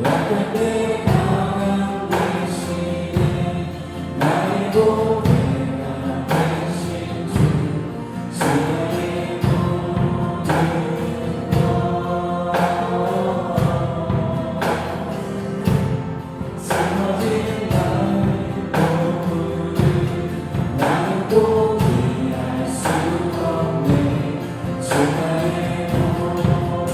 약할 때 강한 계시네 나의 보배가 되신 주 주의 모든 것 쓰러진 나의 몸부를 나는 포기할 수 없네 주의 모든 것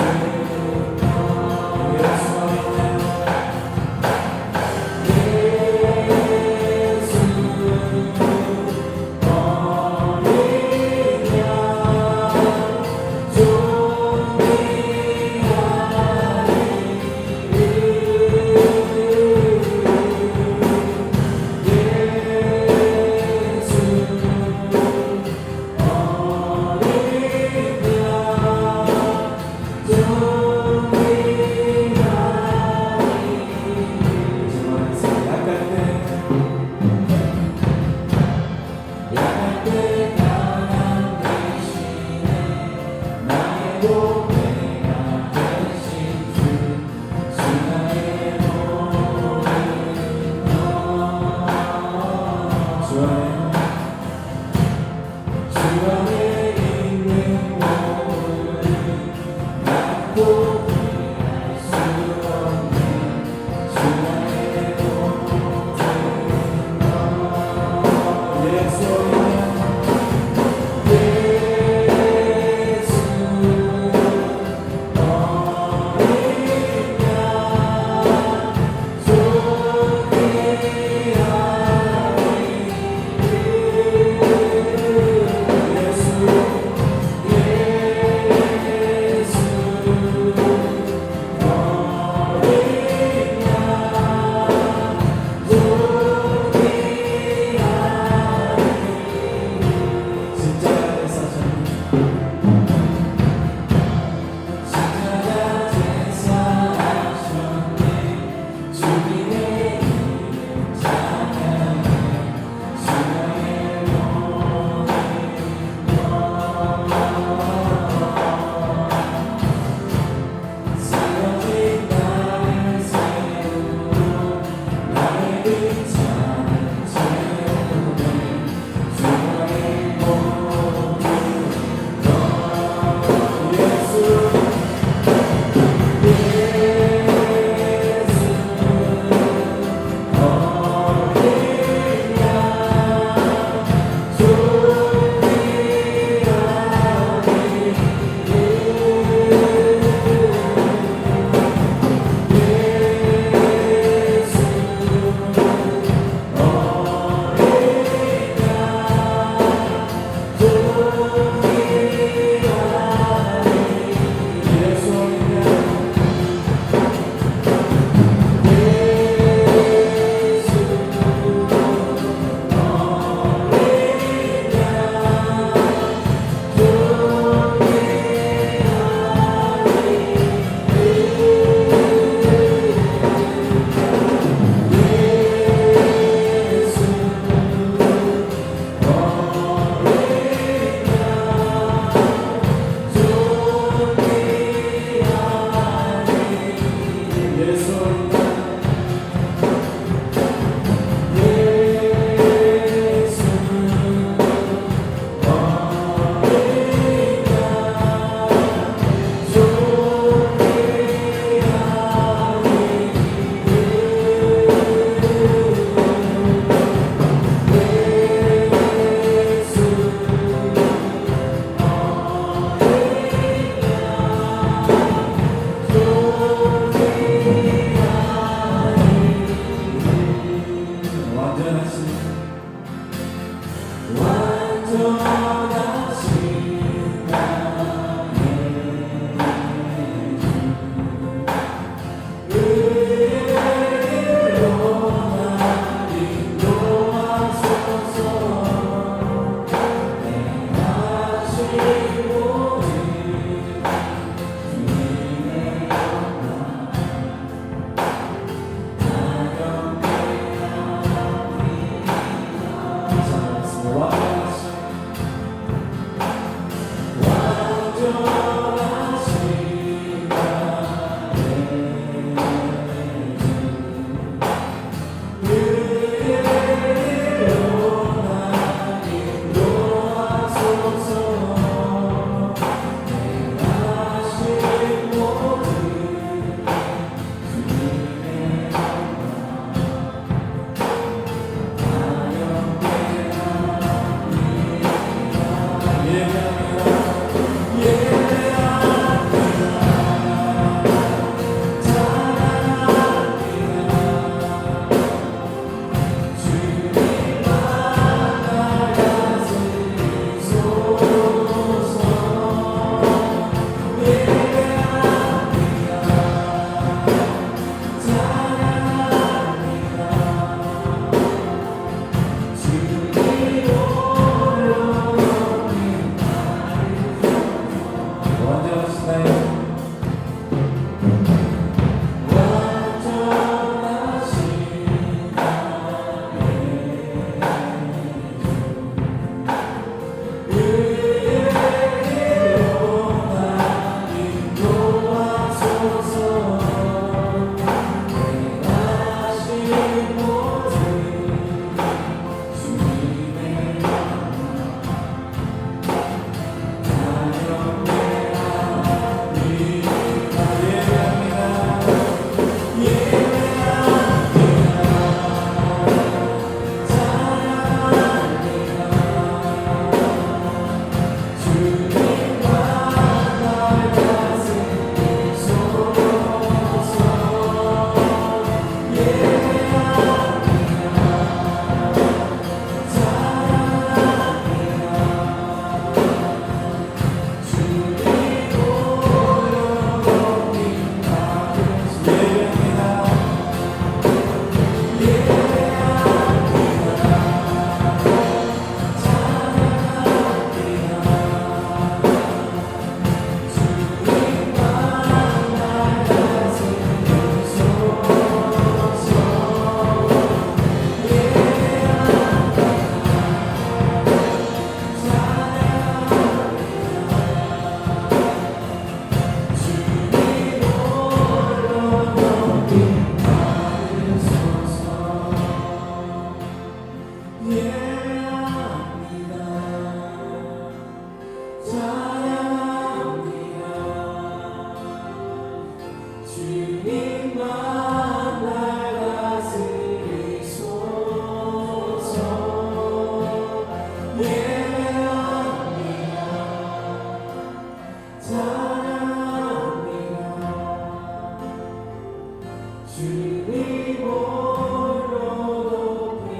주님 홀로 높이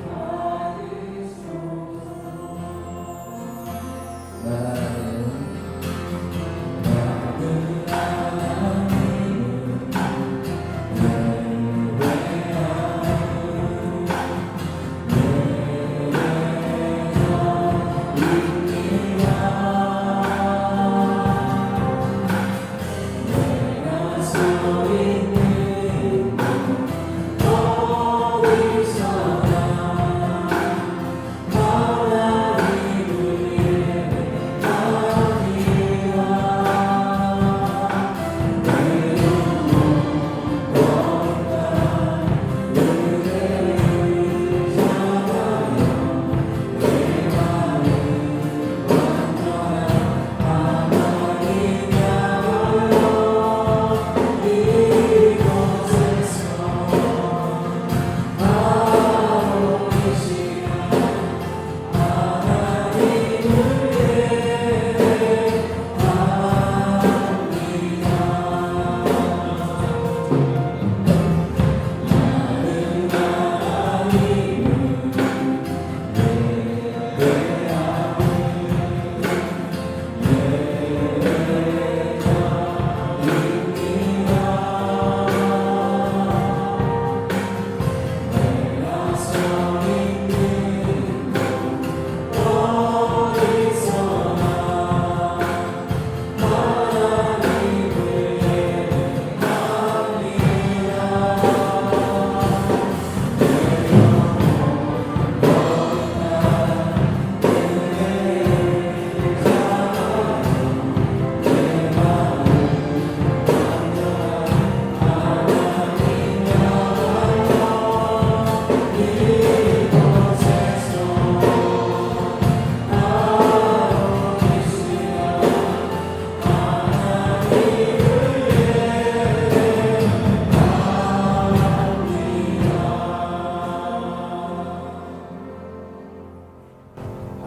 받으소서. 나는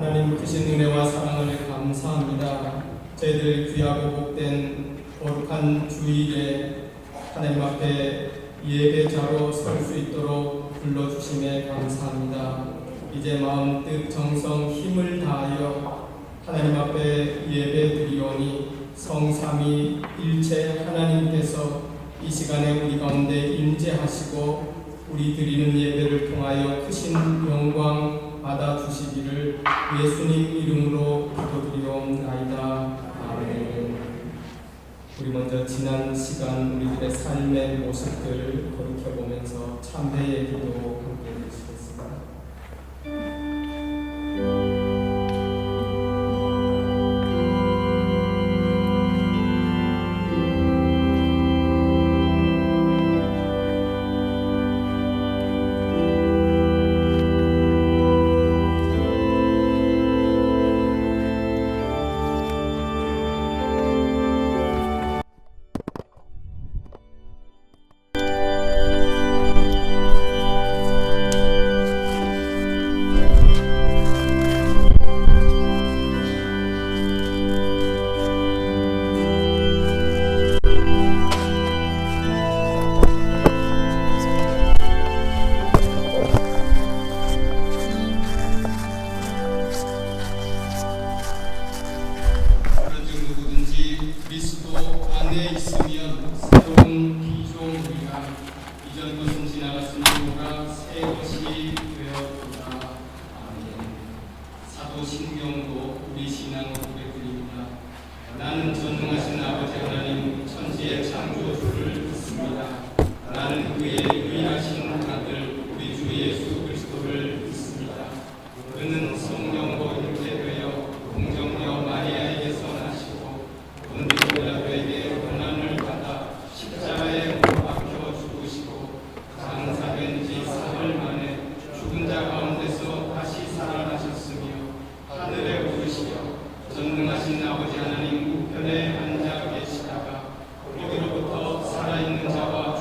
하나님 크신 은혜와 사랑을 감사합니다. 저희들 귀하고 복된 거룩한 주일에 하나님 앞에 예배자로 설 수 있도록 불러주심에 감사합니다. 이제 마음, 뜻, 정성, 힘을 다하여 하나님 앞에 예배드리오니 성삼위 일체 하나님께서 이 시간에 우리 가운데 임재하시고 우리 드리는 예배를 통하여 크신 영광 받아주시기를 예수님 이름으로 기도드리옵나이다. 아멘. 우리 먼저 지난 시간 우리들의 삶의 모습들을 돌이켜보면서 참회의 기도 함께 해주시겠습니다. 나는 전능하신 아버지 하나님 천지의 창조주를 믿습니다. 나는 그의 유일하신 아들 우리 주 예수 그리스도를 믿습니다. 그는 성령으로 잉태되어 공정녀 마리아에게서 나시고 본디 빌라도에게 고난을 받아 십자가에 못 박혀 죽으시고 장사된 지 사흘 만에 죽은 자 가운데서 다시 살아나셨으며 하늘에 오르시어 전능하신 아버지 하나님 우편에 앉아 계시다가 거기로부터 살아있는 자와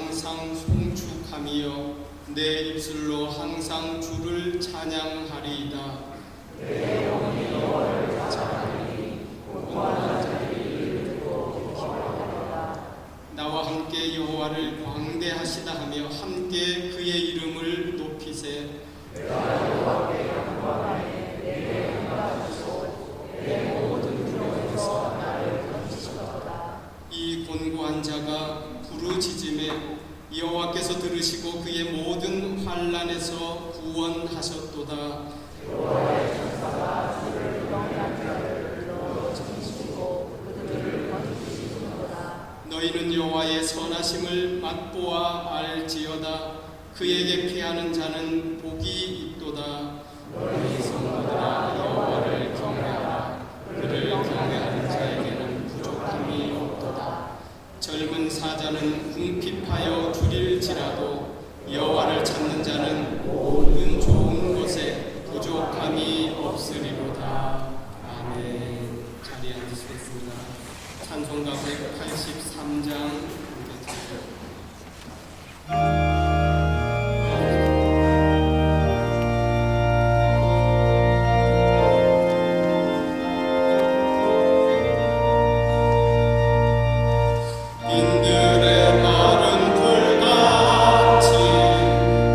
항상 송축함이여 내 입술로 항상 주를 찬양하리이다. 내 영혼이 여호와를 찬양하리니 공고한 자들이 이를 듣고 기뻐하리로다. 나와 함께 여호와를 광대하시다 하며 함께 그의 이름을 높이세. 내가 여호와께 영광하네. 내게 영광하시고 내 모든 두려움에서 나를 건지시도다. 이 곤고한 자가 부르짖음에 여호와께서 들으시고 그의 모든 환난에서 구원하셨도다. 여호와의 천사가 주를 불멍한 자를 불러 지키시고 그들을 건지시도다. 너희는 여호와의 선하심을 맛보아 알지어다. 그에게 피하는 자는 복이 있도다. 너희 성도들아 여호와를 경외하라. 그를 경외하는 자에게는 부족함이 없도다. 젊은 사자는 궁핍하여 줄일지라도 여호와를 찾는 자는 모든 좋은 것에 부족함이 없으리로다. 아멘. 자리에 앉으시겠습니다. 찬송가 183장 인들의 말은 불같이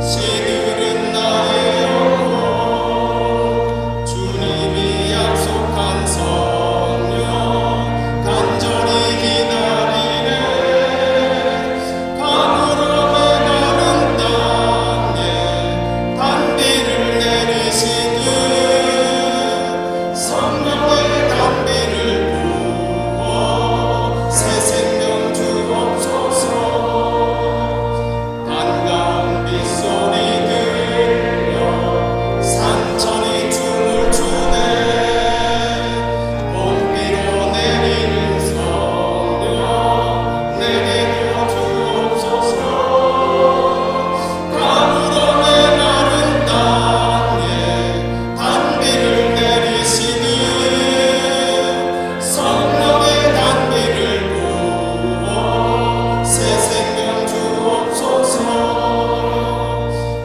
시들은 나의 영혼 주님이 약속한 성령 간절히 기다리네. 강으로 메마른 땅에 단비를 내리시듯 성령의 단비를 부어 새 생명 주옵소서. 반가운 빗소리 들려 산천이 춤을 추네. 봄비로 내리는 성령 내게도 주옵소서. 강으로 메마른 땅에 단비를 내리시니 성령의 단비를 부어 새 생명 주옵소서.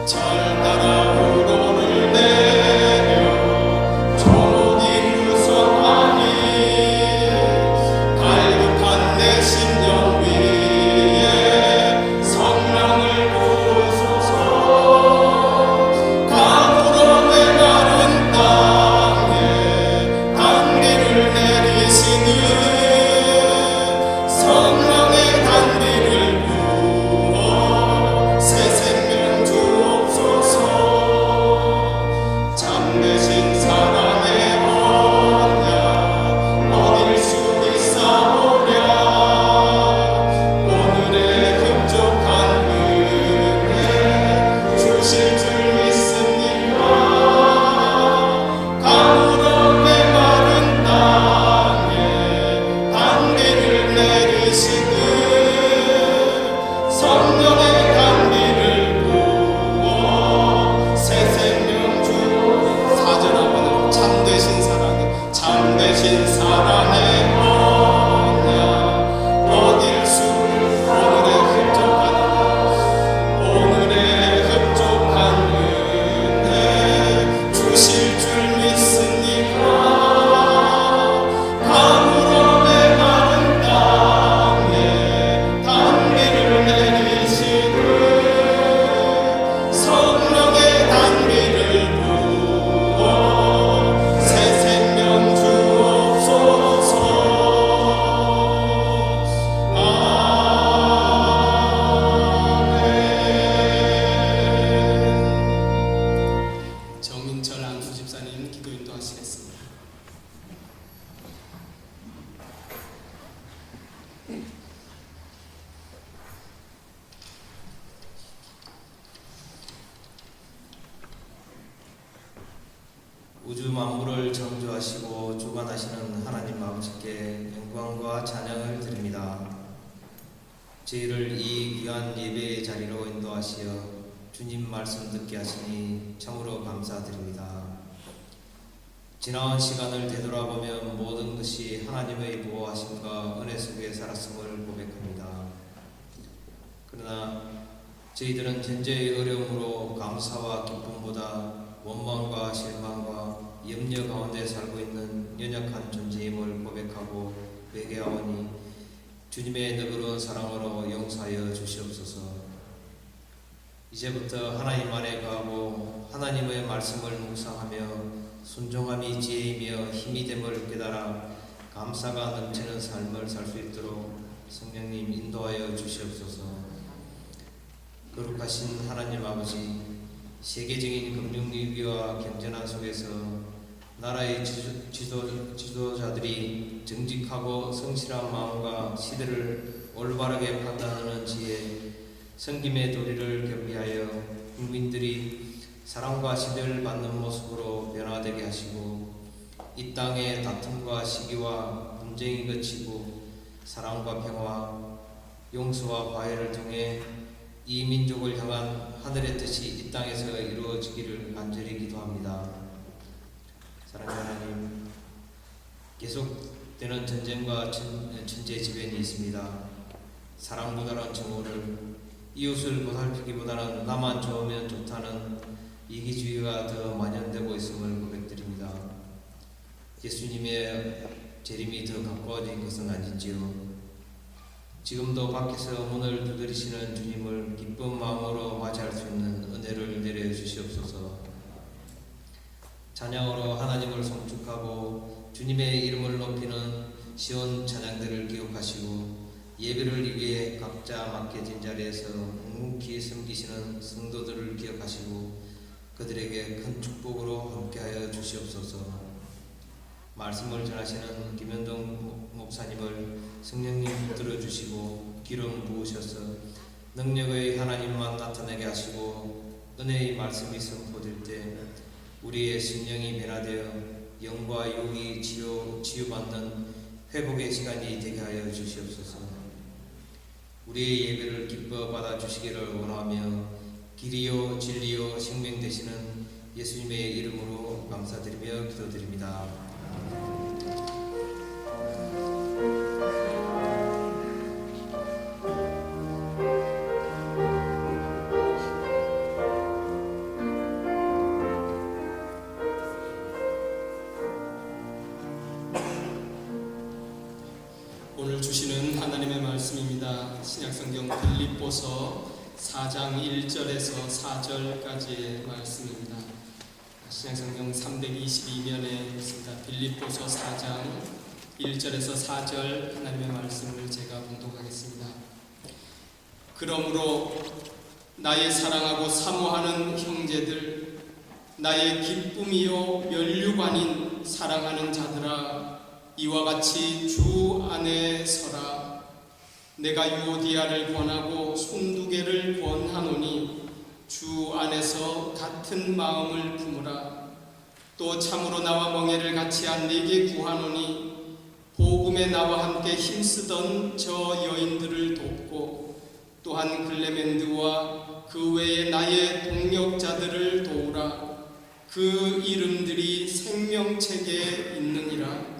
잘 따라 우로를 내려 조목이 무성하니 갈급한 내 심령 위에 성령을 부으소서. 강으로 메마른 땅에 단비를 내리시니 성령의 단비를 부어 새 생명 주옵소서. 잠드신 사람의 언약 어딜 수 있사오랴. 오늘의 흡족한 은혜 주실 줄 믿습니다. 강으로 메마른 땅에 단비를 내리시듯 성령의 단비를 부어 새 생명 주. 사절하고는 참되신 사랑의 언약 어딜 수 오늘의 흡족한 은혜 주실 줄 믿습니까? 강으로 메마른 땅에 단비를 내리시듯 성령의 단비를 부어 새 생명 주옵소서. 아멘. 정인철 안수 집사님 기도 인도하시겠습니다. 우주 만물을 창조하시고 주관하시는 하나님 아버지께 영광과 찬양을 드립니다. 저희를 이 귀한 예배의 자리로 인도하시어 주님 말씀 듣게 하시니 참으로 감사드립니다. 지나온 시간을 되돌아보면 모든 것이 하나님의 보호하심과 은혜 속에 살았음을 고백합니다. 그러나 저희들은 현재의 어려움으로 감사와 기쁨보다 원망과 실망과 염려 가운데 살고 있는 연약한 존재임을 고백하고 회개하오니 주님의 너그러운 사랑으로 용서하여 주시옵소서. 이제부터 하나님 안에 거하고 하나님의 말씀을 묵상하며 순종함이 지혜이며 힘이 됨을 깨달아 감사가 넘치는 삶을 살 수 있도록 성령님 인도하여 주시옵소서. 거룩하신 하나님 아버지, 세계적인 금융위기와 경제난 속에서 나라의 지도자들이 정직하고 성실한 마음과 시대를 올바르게 판단하는 지혜, 섬김의 도리를 겸비하여 국민들이 사랑과 시대를 받는 모습으로 변화되게 하시고 이 땅의 다툼과 시기와 분쟁이 그치고 사랑과 평화, 용서와 화해를 통해 이 민족을 향한 하늘의 뜻이 이 땅에서 이루어지기를 간절히 기도합니다. 사랑하는 하나님, 계속되는 전쟁과 천재지변이 있습니다. 사랑보다는 정오를, 이웃을 보살피기보다는 나만 좋으면 좋다는 이기주의가 더 만연되고 있음을 고백드립니다. 예수님의 재림이 더 가까워진 것은 아닌지요. 지금도 밖에서 문을 두드리시는 주님을 기쁜 마음으로 맞이할 수 있는 은혜를 내려주시옵소서. 찬양으로 하나님을 송축하고 주님의 이름을 높이는 시온 찬양들을 기억하시고 예배를 위해 각자 맡겨진 자리에서 묵묵히 섬기시는 성도들을 기억하시고 그들에게 큰 축복으로 함께하여 주시옵소서. 말씀을 전하시는 김현동 목사님을 성령님 붙들어 주시고 기름 부으셔서 능력의 하나님만 나타내게 하시고 은혜의 말씀이 선포될 때 우리의 심령이 변화되어 영과 육이 치유받는 회복의 시간이 되게 하여 주시옵소서. 우리의 예배를 기뻐 받아주시기를 원하며 길이요 진리요 생명 되시는 예수님의 이름으로 감사드리며 기도드립니다. 오늘 주시는 하나님의 말씀입니다. 신약성경 빌립보서 4장 1절에서 4절까지의 말씀입니다. 신약성경 322면에 있습니다. 빌립보서 4장 1절에서 4절 하나님의 말씀을 제가 봉독하겠습니다. 그러므로 나의 사랑하고 사모하는 형제들, 나의 기쁨이요 면류관인 사랑하는 자들아, 이와 같이 주 안에 서라. 내가 유오디아를 권하고 손두개를 권하노니 주 안에서 같은 마음을 품으라. 또 참으로 나와 멍에를 같이한 네게 구하노니 복음에 나와 함께 힘쓰던 저 여인들을 돕고 또한 글레멘드와 그 외에 나의 동역자들을 도우라. 그 이름들이 생명책에 있느니라.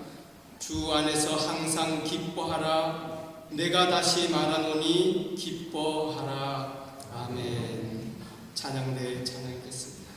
주 안에서 항상 기뻐하라. 내가 다시 말하노니 기뻐하라. 아멘. 찬양대 찬양했습니다.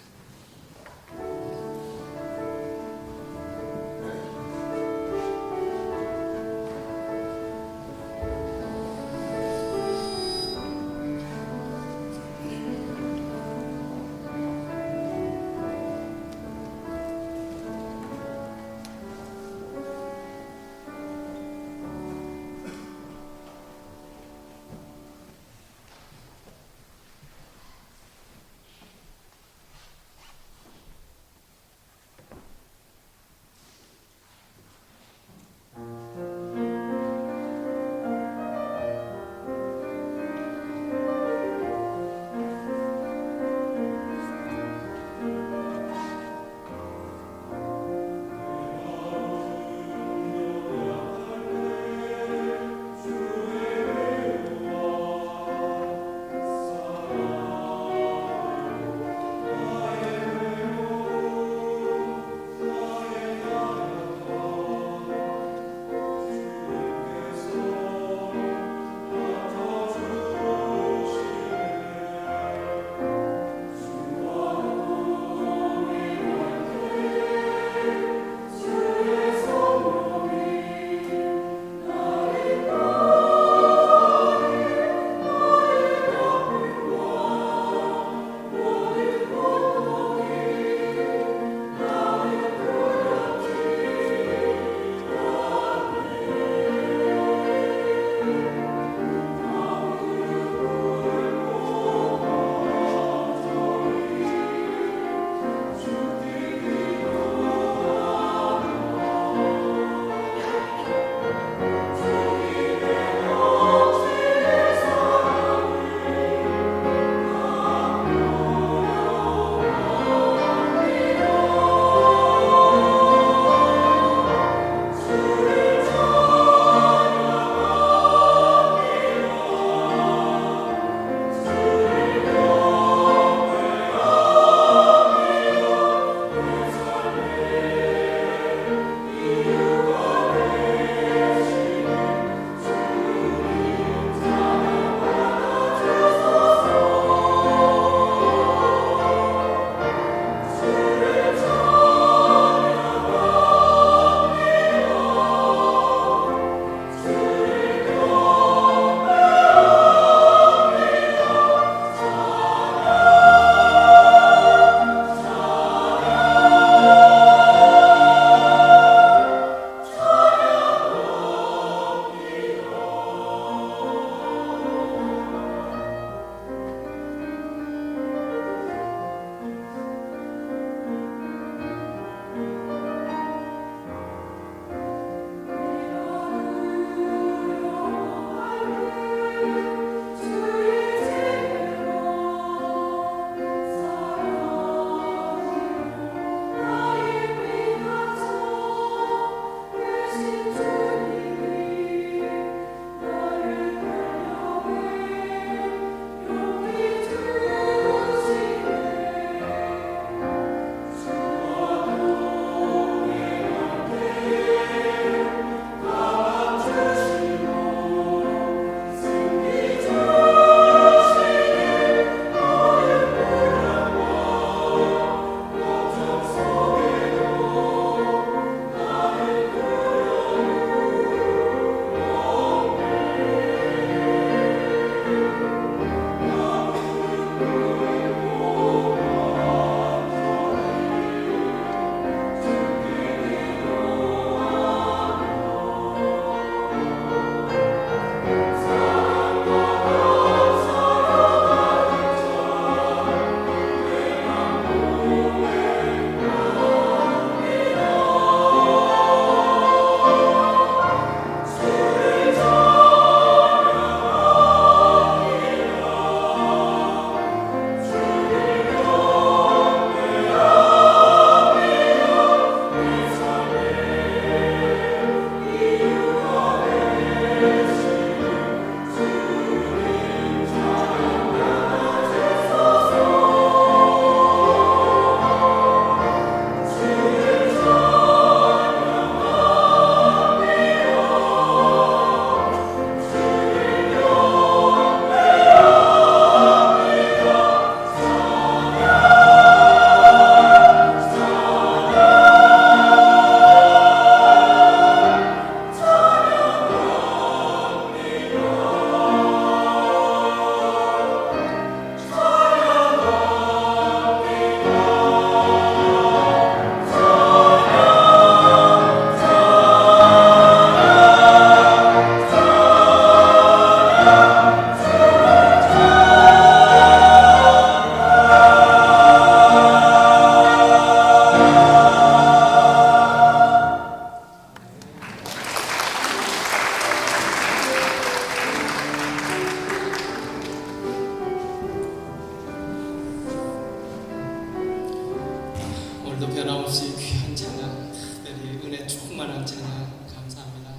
오늘도 변함없이 귀한 찬양, 특별히 은혜 충만한 찬양 감사합니다.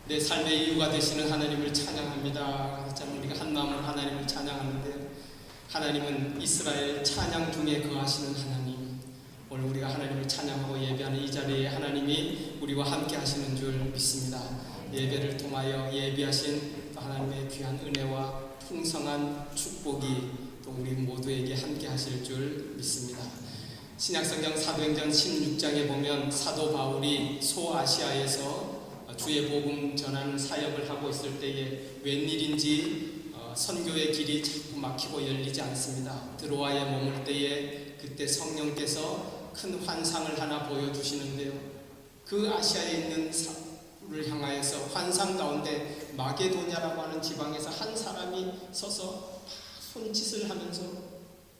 내 삶의 이유가 되시는 하나님을 찬양합니다. 참 우리가 한 마음으로 하나님을 찬양하는데 하나님은 이스라엘 찬양 중에 거하시는 하나님. 오늘 우리가 하나님을 찬양하고 예배하는 이 자리에 하나님이 우리와 함께 하시는 줄 믿습니다. 예배를 통하여 예비하신 하나님의 귀한 은혜와 풍성한 축복이 또 우리 모두에게 함께 하실 줄 믿습니다. 신약성경 사도행전 16장에 보면 사도 바울이 소아시아에서 주의 복음 전하는 사역을 하고 있을 때에 웬일인지 선교의 길이 자꾸 막히고 열리지 않습니다. 드로아에 머물 때에 그때 성령께서 큰 환상을 하나 보여주시는데요. 그 아시아에 있는 를 향하여서 환상 가운데 마게도냐라고 하는 지방에서 한 사람이 서서 손짓을 하면서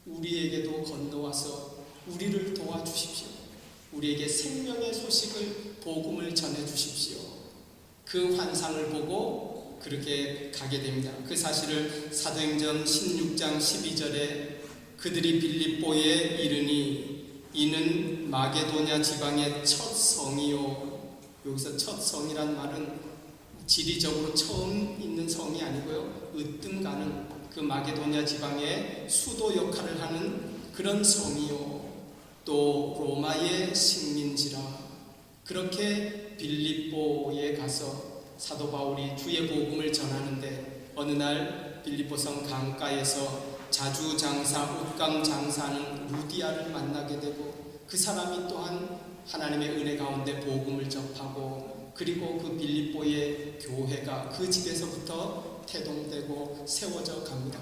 우리에게도 건너와서 우리를 도와주십시오. 우리에게 생명의 소식을 복음을 전해주십시오. 그 환상을 보고 그렇게 가게 됩니다. 그 사실을 사도행전 16장 12절에 그들이 빌립보에 이르니 이는 마게도냐 지방의 첫 성이요. 여기서 첫 성이란 말은 지리적으로 처음 있는 성이 아니고요. 으뜸 가는 그 마게도냐 지방의 수도 역할을 하는 그런 성이요. 또 로마의 식민지라. 그렇게 빌립보에 가서 사도 바울이 주의 복음을 전하는데 어느 날 빌립보성 강가에서 자주장사, 옷감장사하는 루디아를 만나게 되고 그 사람이 또한 하나님의 은혜 가운데 복음을 접하고 그리고 그 빌립보의 교회가 그 집에서부터 태동되고 세워져 갑니다.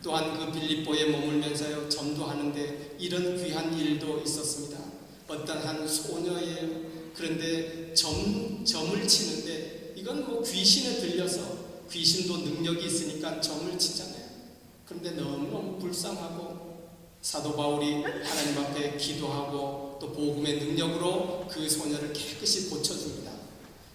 또한 그 빌립보에 머물면서요 전도하는데 이런 귀한 일도 있었습니다. 어떤 한 소녀예요. 그런데 점을 치는데 이건 뭐 귀신에 들려서 귀신도 능력이 있으니까 점을 치잖아요. 그런데 너무너무 불쌍하고 사도 바울이 하나님 앞에 기도하고 또 복음의 능력으로 그 소녀를 깨끗이 고쳐줍니다.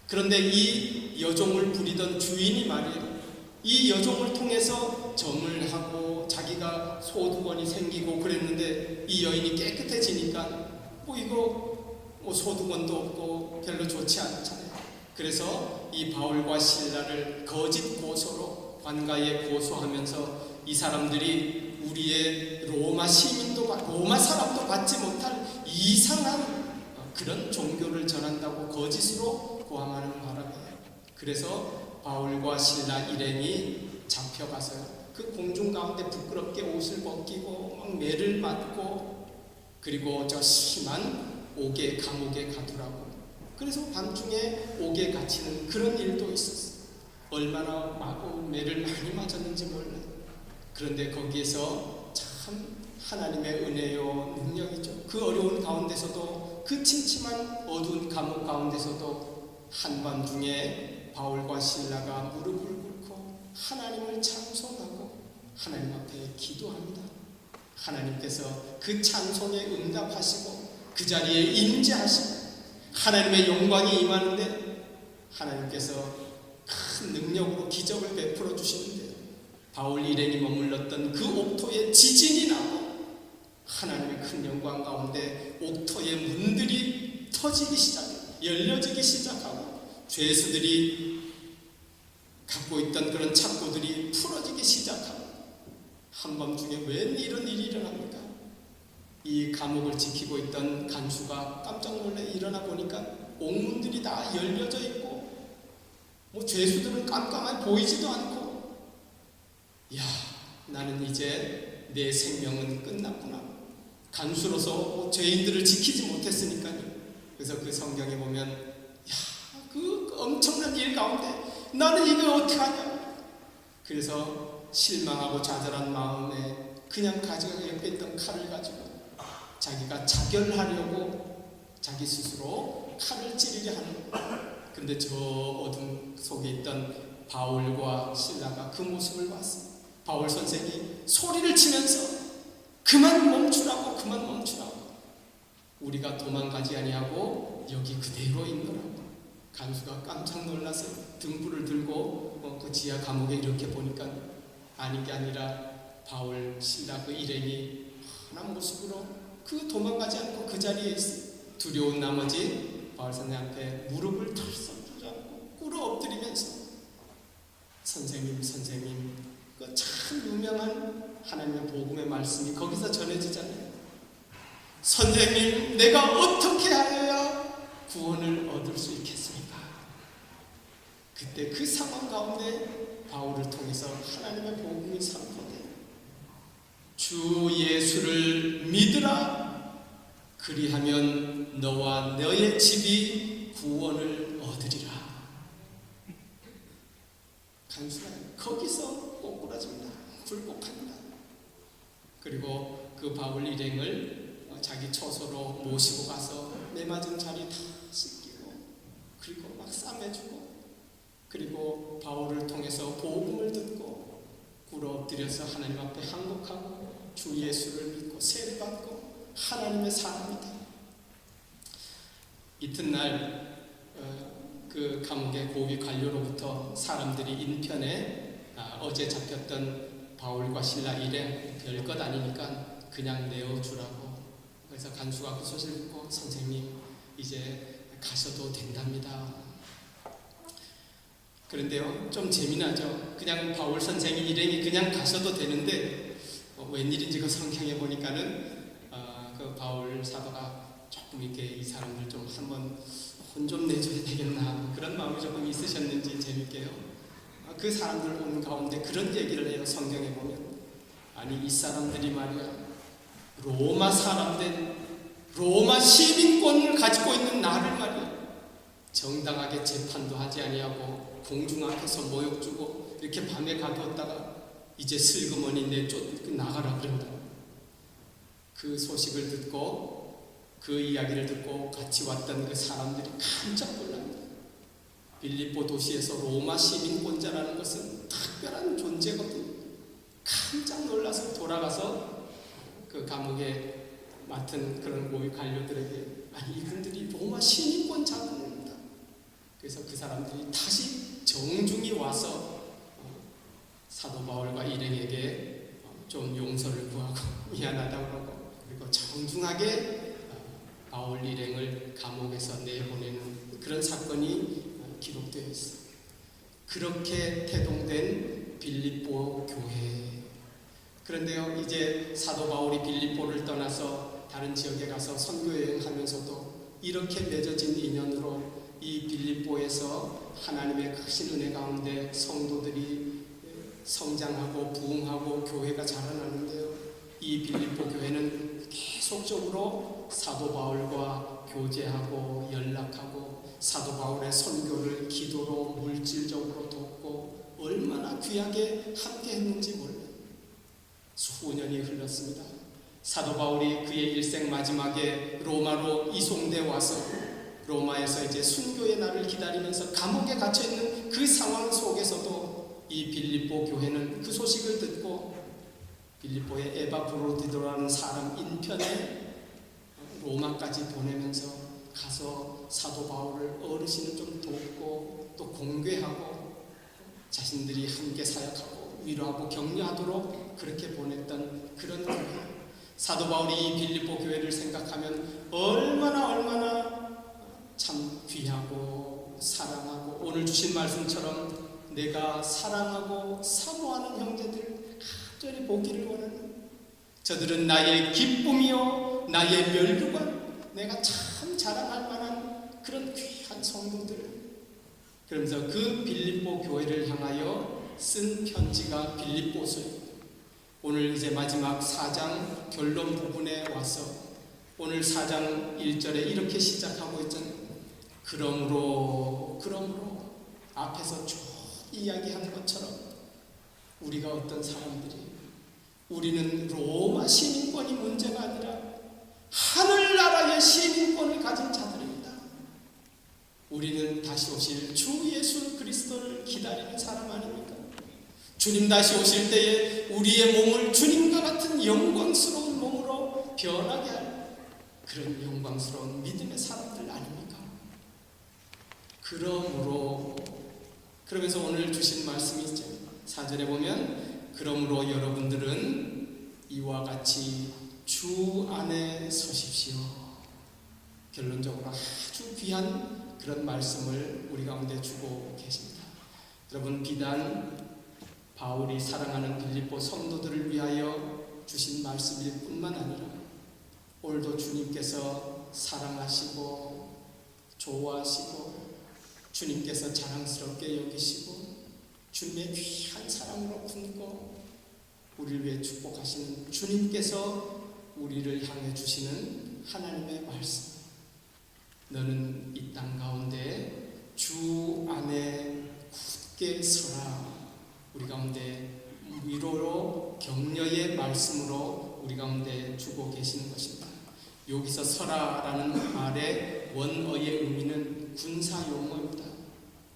그런데 이 여종을 부리던 주인이 말이에요. 이 여종을 통해서 점을 하고 자기가 소득원이 생기고 그랬는데 이 여인이 깨끗해지니까 이거 소득원도 없고 별로 좋지 않잖아요. 그래서 이 바울과 실라를 거짓 고소로 관가에 고소하면서 이 사람들이 우리의 로마 사람도 받지 못할 이상한 그런 종교를 전한다고 거짓으로 고함하는 바람에 그래서 바울과 실라 일행이 잡혀가서요. 그 공중 가운데 부끄럽게 옷을 벗기고 막 매를 맞고 그리고 저 심한 옥에 감옥에 가두라고. 그래서 밤중에 옥에 갇히는 그런 일도 있었어요. 얼마나 매를 많이 맞았는지 몰라요. 그런데 거기에서 참 하나님의 은혜요 능력이죠. 그 어려운 가운데서도 그 침침한 어두운 감옥 가운데서도 한밤중에 바울과 실라가 무릎을 꿇고 하나님을 찬송하고 하나님 앞에 기도합니다. 하나님께서 그 찬송에 응답하시고 그 자리에 임재하시고 하나님의 영광이 임하는데 하나님께서 큰 능력으로 기적을 베풀어 주시는데 바울 일행이 머물렀던 그 옥토에 지진이 나고 하나님의 큰 영광 가운데 옥토의 문들이 터지기 시작해요. 열려지기 시작하고 죄수들이 갖고 있던 그런 착고들이 풀어지기 시작하고 한밤중에 웬 이런 일이 일어납니까? 이 감옥을 지키고 있던 간수가 깜짝 놀라 일어나 보니까 옥문들이 다 열려져 있고 죄수들은 깜깜하게 보이지도 않고 야 나는 이제 내 생명은 끝났구나. 간수로서 죄인들을 지키지 못했으니까요. 그래서 그 성경에 보면 그 엄청난 일 가운데 나는 이걸 어떻게 하냐. 그래서 실망하고 좌절한 마음에 그냥 가지고 옆에 있던 칼을 가지고 자기가 자결하려고 자기 스스로 칼을 찌르려 하는 거예요. 그런데 저 어둠 속에 있던 바울과 실라가 그 모습을 봤습니다. 바울 선생이 소리를 치면서 그만 멈추라고. 우리가 도망가지 아니하고 여기 그대로 있노라고. 간수가 깜짝 놀라서 등불을 들고 그 지하 감옥에 이렇게 보니까 아닌 게 아니라 바울, 실라 그 일행이 하나 모습으로 그 도망가지 않고 그 자리에 있어. 두려운 나머지 바울 선생 앞에 무릎을 털썩 꿇고 꿇어 엎드리면서 선생님 그 참 유명한 하나님의 복음의 말씀이 거기서 전해지잖아요. 선생님, 내가 어떻게 하여야 구원을 얻을 수 있겠습니까? 그때 그 상황 가운데 바울을 통해서 하나님의 복음이 선포돼요. 주 예수를 믿으라. 그리하면 너와 너의 집이 구원을 얻으리라. 간수는 거기서 꼬꾸라집니다. 굴복합니다. 그리고 그 바울 일행을 자기 처소로 모시고 가서 매맞은 자리 다 씻기고 그리고 막 싸매주고 그리고 바울을 통해서 복음을 듣고 꿇어 엎드려서 하나님 앞에 항복하고 주 예수를 믿고 세례받고 하나님의 사람이다. 이튿날 그 감옥의 고위 관료로부터 사람들이 인편에 어제 잡혔던 바울과 실라 일행 별것 아니니까 그냥 내어주라고. 그래서 간수가 그 소식을 듣고 선생님 이제 가셔도 된답니다. 그런데요 좀 재미나죠. 그냥 바울 선생이 일행이 그냥 가셔도 되는데 웬일인지 그 성경에 보니까는 그 바울 사도가 조금 이렇게 이 사람들 좀 한번 혼 좀 내줘야 되겠나 그런 마음이 조금 있으셨는지 재밌게요. 그 사람들 오는 가운데 그런 얘기를 해요. 성경에 보면 아니 이 사람들이 말이야 로마 사람된 로마 시민권을 가지고 있는 나를 말이야 정당하게 재판도 하지 아니하고 공중 앞에서 모욕 주고 이렇게 밤에 가두었다가 이제 슬그머니 나가라 그런다. 그 소식을 듣고 그 이야기를 듣고 같이 왔던 그 사람들이 깜짝 놀랍니다. 빌립보 도시에서 로마 시민권자라는 것은 특별한 존재거든요. 깜짝 놀라서 돌아가서 그 감옥에 맡은 그런 고위 관료들에게 아니 이분들이 로마 시민권자들입니다. 그래서 그 사람들이 다시 정중히 와서 사도 바울과 일행에게 좀 용서를 구하고 미안하다고 하고 그리고 정중하게 바울 일행을 감옥에서 내보내는 그런 사건이 기록되어 있습니다. 그렇게 태동된 빌립보 교회. 그런데요 이제 사도 바울이 빌립보를 떠나서 다른 지역에 가서 선교 여행하면서도 이렇게 맺어진 인연으로 이 빌립보에서 하나님의 크신 은혜 가운데 성도들이 성장하고 부흥하고 교회가 자라나는데요. 이 빌립보 교회는 계속적으로 사도 바울과 교제하고 연락하고 사도 바울의 선교를 기도로 물질적으로 돕고 얼마나 귀하게 함께 했는지 몰라요. 수년이 흘렀습니다. 사도 바울이 그의 일생 마지막에 로마로 이송돼 와서 로마에서 이제 순교의 날을 기다리면서 감옥에 갇혀있는 그 상황 속에서도 이 빌립보 교회는 그 소식을 듣고 빌립보의 에바브로디도라는 사람 인편에 로마까지 보내면서 가서 사도 바울을 어르신을 좀 돕고 또 공개하고 자신들이 함께 사역하고 위로하고 격려하도록 그렇게 보냈던 그런 교회. 사도 바울이 이 빌립보 교회를 생각하면 얼마나 참 귀하고 사랑하고 오늘 주신 말씀처럼 내가 사랑하고 사모하는 형제들 간절히 보기를 원하는 저들은 나의 기쁨이요 나의 멸류관 내가 참 자랑할 만한 그런 귀한 성도들. 그러면서 그 빌립보 교회를 향하여 쓴 편지가 빌립보서입니다. 오늘 이제 마지막 4장 결론 부분에 와서 오늘 4장 1절에 이렇게 시작하고 있잖아요. 그러므로 앞에서 쭉 이야기한 것처럼 우리가 어떤 사람들이 우리는 로마 시민권이 문제가 아니라 하늘나라의 시민권을 가진 자들입니다. 우리는 다시 오실 주 예수 그리스도를 기다리는 사람 아닙니까? 주님 다시 오실 때에 우리의 몸을 주님과 같은 영광스러운 몸으로 변하게 할 그런 영광스러운 믿음의 사람들 아닙니까? 그러면서 오늘 주신 말씀이 있죠. 4절에 보면 그러므로 여러분들은 이와 같이 주 안에 서십시오. 결론적으로 아주 귀한 그런 말씀을 우리 가운데 주고 계십니다. 여러분, 비단 바울이 사랑하는 빌립보 성도들을 위하여 주신 말씀일 뿐만 아니라 오늘도 주님께서 사랑하시고 좋아하시고 주님께서 자랑스럽게 여기시고 주님의 귀한 사랑으로 품고 우리를 위해 축복하시는 주님께서 우리를 향해 주시는 하나님의 말씀, 너는 이 땅 가운데 주 안에 굳게 서라. 우리 가운데 위로로 격려의 말씀으로 우리 가운데 주고 계시는 것입니다. 여기서 서라라는 말의 원어의 의미는 군사 용어입니다.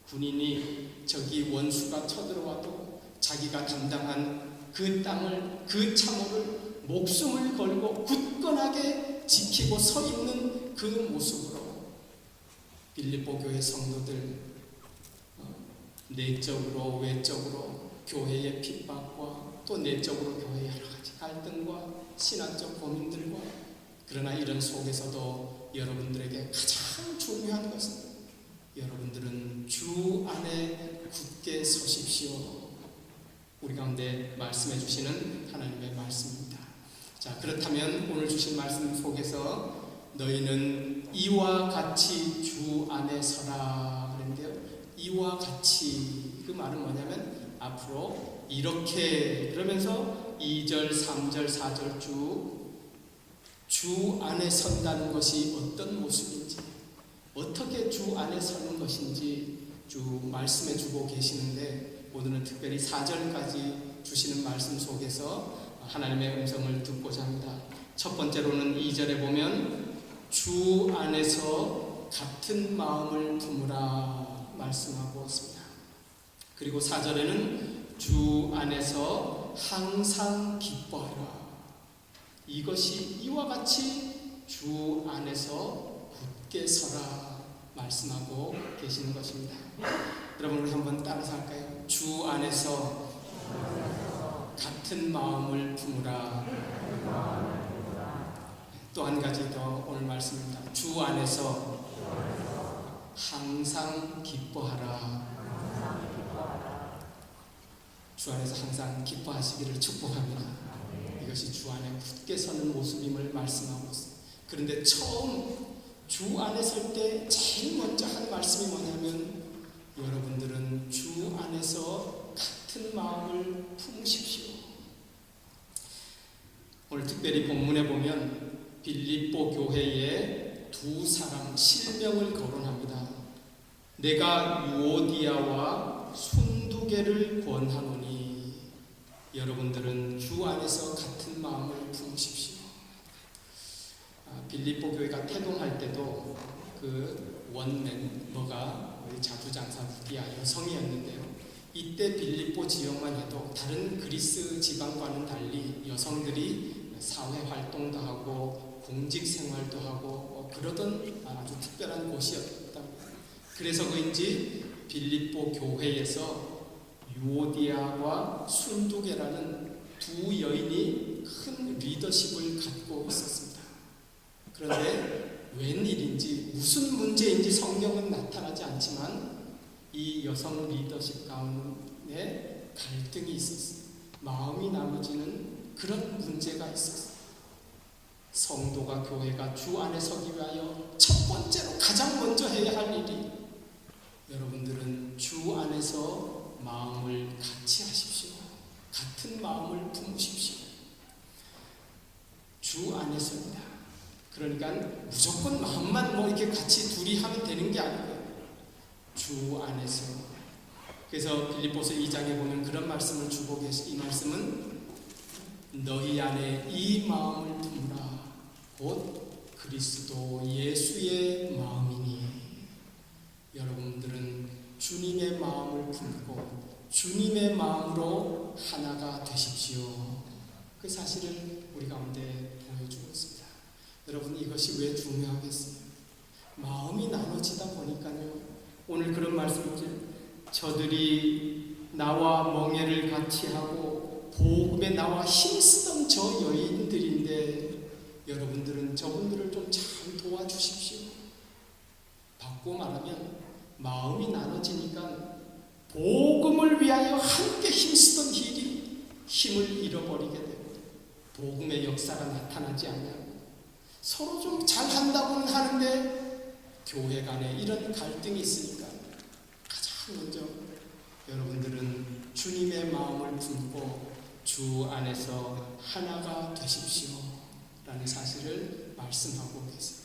군인이 저기 원수가 쳐들어와도 자기가 담당한 그 땅을, 그 참호를 목숨을 걸고 굳건하게 지키고 서 있는 그 모습으로 빌립보 교회 성도들 내적으로 외적으로 교회의 핍박과 또 내적으로 교회의 여러 가지 갈등과 신앙적 고민들과, 그러나 이런 속에서도 여러분들에게 가장 중요한 것은 여러분들은 주 안에 굳게 서십시오. 우리 가운데 말씀해 주시는 하나님의 말씀입니다. 자, 그렇다면 오늘 주신 말씀 속에서 너희는 이와 같이 주 안에 서라 그랬는데요. 이와 같이, 그 말은 뭐냐면 앞으로 이렇게, 그러면서 2절, 3절, 4절 주 안에 선다는 것이 어떤 모습인지, 어떻게 주 안에 서는 것인지 주 말씀해 주고 계시는데, 오늘은 특별히 4절까지 주시는 말씀 속에서 하나님의 음성을 듣고자 합니다. 첫 번째로는 2절에 보면 주 안에서 같은 마음을 품으라 말씀하고 있습니다. 그리고 4절에는 주 안에서 항상 기뻐하라. 이것이 이와 같이 주 안에서 굳게 서라 말씀하고 계시는 것입니다. 여러분, 우리 한번 따라서 할까요? 주 안에서 같은 마음을 품으라. 또 한 가지 더 오늘 말씀입니다. 주 안에서 항상 기뻐하라. 주 안에서 항상 기뻐하시기를 축복합니다. 이것이 주 안에 굳게 서는 모습임을 말씀하고 있습니다. 그런데 처음 주 안에 설 때 제일 먼저 한 말씀이 뭐냐면 여러분들은 주 안에서 같은 마음을 품으십시오. 오늘 특별히 본문에 보면 빌립보 교회에 두 사람 실명을 거론합니다. 내가 유오디아와 순두개를 권하노니 여러분들은 주 안에서 같은 마음을 품으십시오. 빌립보 교회가 태동할 때도 그 원 멤버가 자주장사 루디아 여성이었는데요. 이때 빌립보 지역만 해도 다른 그리스 지방과는 달리 여성들이 사회 활동도 하고 공직 생활도 하고 그러던 아주 특별한 곳이었다. 그래서 그인지 빌립보 교회에서 유오디아와 순두개라는 두 여인이 큰 리더십을 갖고 있었습니다. 그런데 웬일인지 무슨 문제인지 성경은 나타나지 않지만 이 여성 리더십 가운데 갈등이 있었어요. 마음이 나눠지는 그런 문제가 있었어요. 성도가, 교회가 주 안에 서기 위하여 첫 번째로 가장 먼저 해야 할 일이 여러분들은 주 안에서 마음을 같이 하십시오. 같은 마음을 품으십시오. 주 안에서입니다. 그러니까 무조건 마음만 이렇게 같이 둘이 하면 되는 게 아니고요. 주 안에서. 그래서 빌립보서 2장에 보면 그런 말씀을 주고 계시. 이 말씀은 너희 안에 이 마음을 품으라. 곧 그리스도 예수의 마음이니. 여러분들은 주님의 마음을 품고 주님의 마음으로 하나가 되십시오. 그 사실을 우리 가운데 보여주고 있습니다. 여러분, 이것이 왜 중요하겠어요? 마음이 나눠지다 보니까요. 오늘 그런 말씀이죠. 저들이 나와 멍에를 같이 하고 보험에 나와 힘쓰던 저 여인들인데 여러분들은 저분들을 좀 잘 도와주십시오. 바꾸어 말하면 마음이 나눠지니까 복음을 위하여 함께 힘쓰던 일이 힘을 잃어버리게 되고 복음의 역사가 나타나지 않냐고 서로 좀 잘한다고는 하는데 교회 간에 이런 갈등이 있으니까 가장 먼저 여러분들은 주님의 마음을 품고 주 안에서 하나가 되십시오 라는 사실을 말씀하고 계세요.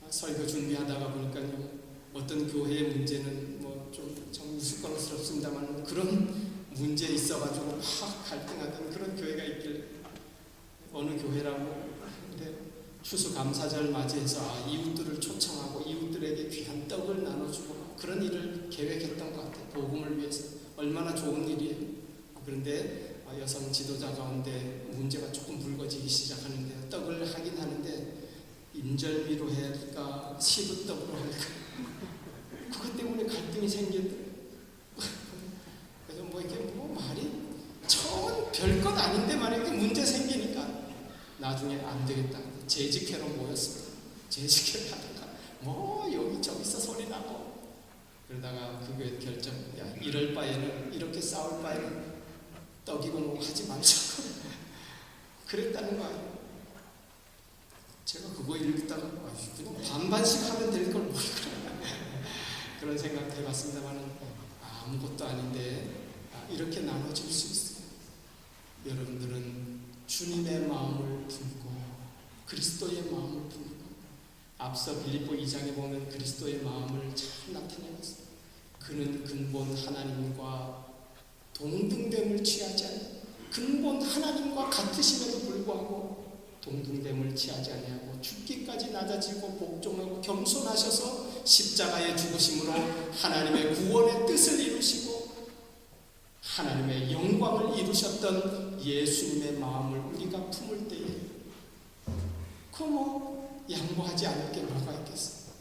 설교 준비하다가 보니까요, 어떤 교회의 문제는 좀 우스꽝스럽습니다만 그런 문제에 있어가지고 막 갈등하던 그런 교회가 있길래 어느 교회라고 근데 추수감사절 맞이해서 이웃들을 초청하고 이웃들에게 귀한 떡을 나눠주고 그런 일을 계획했던 것 같아요. 복음을 위해서 얼마나 좋은 일이에요. 그런데 여성 지도자 가운데 문제가 조금 불거지기 시작하는데요. 떡을 하긴 하는데 인절미로 해야 할까 시부떡으로 할까 그것 때문에 갈등이 생겼더라고요. 그래서 이렇게 말이 처음 별것 아닌데 말이야 문제 생기니까 나중에 안 되겠다 재직회로 모였습니다. 재직회 하다가 여기저기서 소리 나고 그러다가 그 교회 결정 이럴 바에는 이렇게 싸울 바에는 떡이고 하지 말자고 그랬다는 거예요. 제가 그거 읽다가 그냥 반반씩 하면 될 걸 뭘 그래 그런 생각 해봤습니다만 아무것도 아닌데 이렇게 나눠질 수 있어요. 여러분들은 주님의 마음을 품고 그리스도의 마음을 품고 앞서 빌립보 2장에 보면 그리스도의 마음을 잘 나타내었어요. 그는 근본 하나님과 동등됨을 취하지 않아요. 근본 하나님과 같으심에도 불구하고 동등됨을 취하지 아니하고 죽기까지 낮아지고 복종하고 겸손하셔서 십자가의 죽으심으로 하나님의 구원의 뜻을 이루시고 하나님의 영광을 이루셨던 예수님의 마음을 우리가 품을 때에 양보하지 않을 게 뭐가 있겠어요.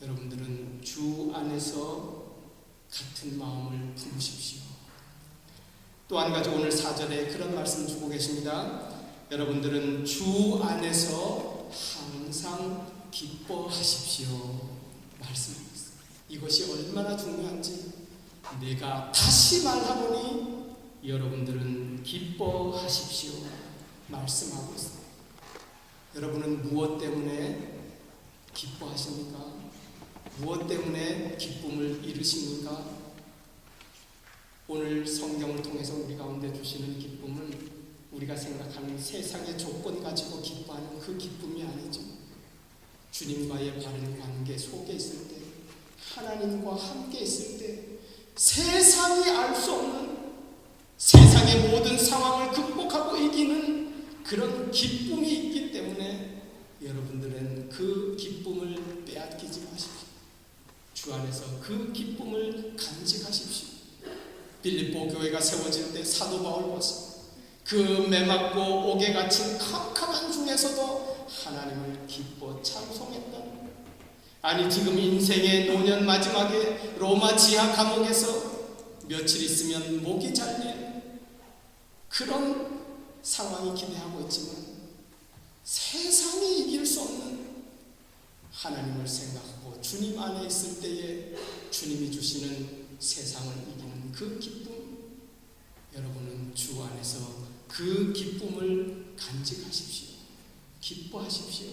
여러분들은 주 안에서 같은 마음을 품으십시오. 또 한 가지 오늘 4절에 그런 말씀 주고 계십니다. 여러분들은 주 안에서 항상 기뻐하십시오. 말씀하고 있어요. 이것이 얼마나 중요한지 내가 다시 말하노니 여러분들은 기뻐하십시오. 말씀하고 있어요. 여러분은 무엇 때문에 기뻐하십니까? 무엇 때문에 기쁨을 잃으십니까? 오늘 성경을 통해서 우리 가운데 주시는 기쁨은 우리가 생각하는 세상의 조건 가지고 기뻐하는 그 기쁨이 아니죠. 주님과의 바른 관계 속에 있을 때, 하나님과 함께 있을 때 세상이 알 수 없는 세상의 모든 상황을 극복하고 이기는 그런 기쁨이 있기 때문에 여러분들은 그 기쁨을 빼앗기지 마십시오. 주 안에서 그 기쁨을 간직하십시오. 빌립보 교회가 세워질 때 사도 바울 봤습니다. 그 매맞고 옥에 갇힌 캄캄한 중에서도 하나님을 기뻐 찬송했다는 거예요. 아니 지금 인생의 노년 마지막에 로마 지하 감옥에서 며칠 있으면 목이 잘릴 그런 상황이 기대하고 있지만 세상이 이길 수 없는 하나님을 생각하고 주님 안에 있을 때에 주님이 주시는 세상을 이기는 그 기쁨, 여러분은 주 안에서 그 기쁨을 간직하십시오. 기뻐하십시오.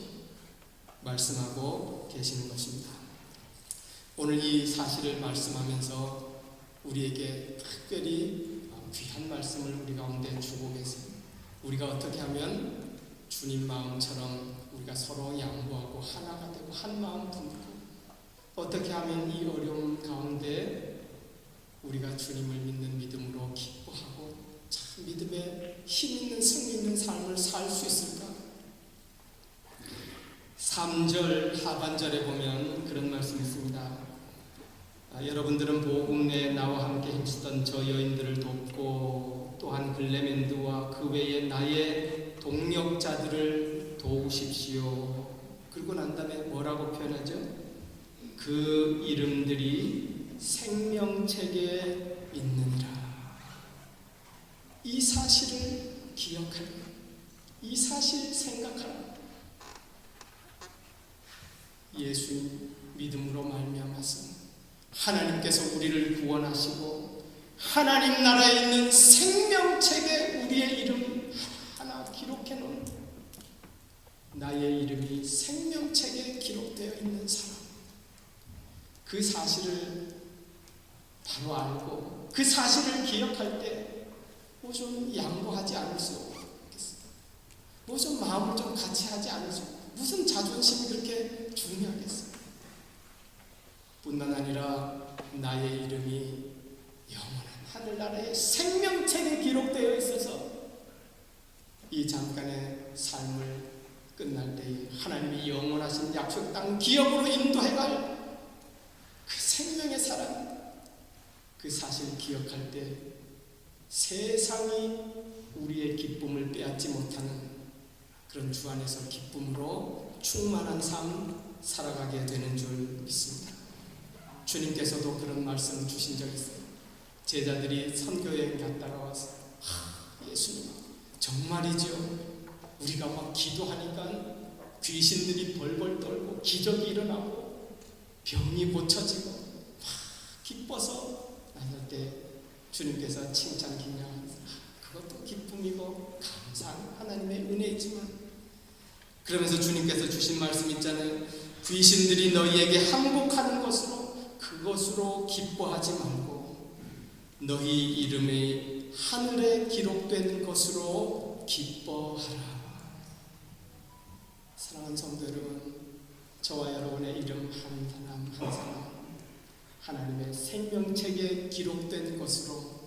말씀하고 계시는 것입니다. 오늘 이 사실을 말씀하면서 우리에게 특별히 귀한 말씀을 우리 가운데 주고 계세요. 우리가 어떻게 하면 주님 마음처럼 우리가 서로 양보하고 하나가 되고 한 마음 품고 어떻게 하면 이 어려움 가운데 우리가 주님을 믿는 믿음으로 기뻐하고 참 믿음에 힘 있는 승리 있는 삶을 살 수 있을까? 3절 하반절에 보면 그런 말씀이 있습니다. 여러분들은 복음 내에 나와 함께 힘쓰던 저 여인들을 돕고 또한 글레멘드와 그 외에 나의 동력자들을 도우십시오. 그리고 난 다음에 뭐라고 표현하죠? 그 이름들이 생명책에 있느니라. 이 사실을 기억하라. 이 사실 생각하라. 예수님 믿음으로 말미암아서 하나님께서 우리를 구원하시고 하나님 나라에 있는 생명책에 우리의 이름 하나 기록해 놓은 나의 이름이 생명책에 기록되어 있는 사람, 그 사실을 바로 알고 그 사실을 기억할 때 뭐 좀 양보하지 않을 수 없겠어요. 뭐 좀 마음을 좀 같이 하지 않을 수 없고, 무슨 자존심이 그렇게 중요하겠어요. 뿐만 아니라 나의 이름이 영원한 하늘나라의 생명책에 기록되어 있어서 이 잠깐의 삶을 끝날 때에 하나님이 영원하신 약속 땅 기업으로 인도해갈 그 생명의 사랑, 그 사실을 기억할 때 세상이 우리의 기쁨을 빼앗지 못하는 그런 주 안에서 기쁨으로 충만한 삶 살아가게 되는 줄 믿습니다. 주님께서도 그런 말씀 주신 적 있어요. 제자들이 선교여행 갔다가 와서 예수님 정말이죠. 우리가 막 기도하니까 귀신들이 벌벌 떨고 기적이 일어나고 병이 고쳐지고 막 기뻐서 나설 때 주님께서 칭찬 기념하면서 그것도 기쁨이고 감사한 하나님의 은혜이지만, 그러면서 주님께서 주신 말씀 있잖아요. 귀신들이 너희에게 항복하는 것으로 그것으로 기뻐하지 말고 너희 이름이 하늘에 기록된 것으로 기뻐하라. 사랑하는 성도 여러분, 저와 여러분의 이름 한 사람 한 사람 하나님의 생명책에 기록된 것으로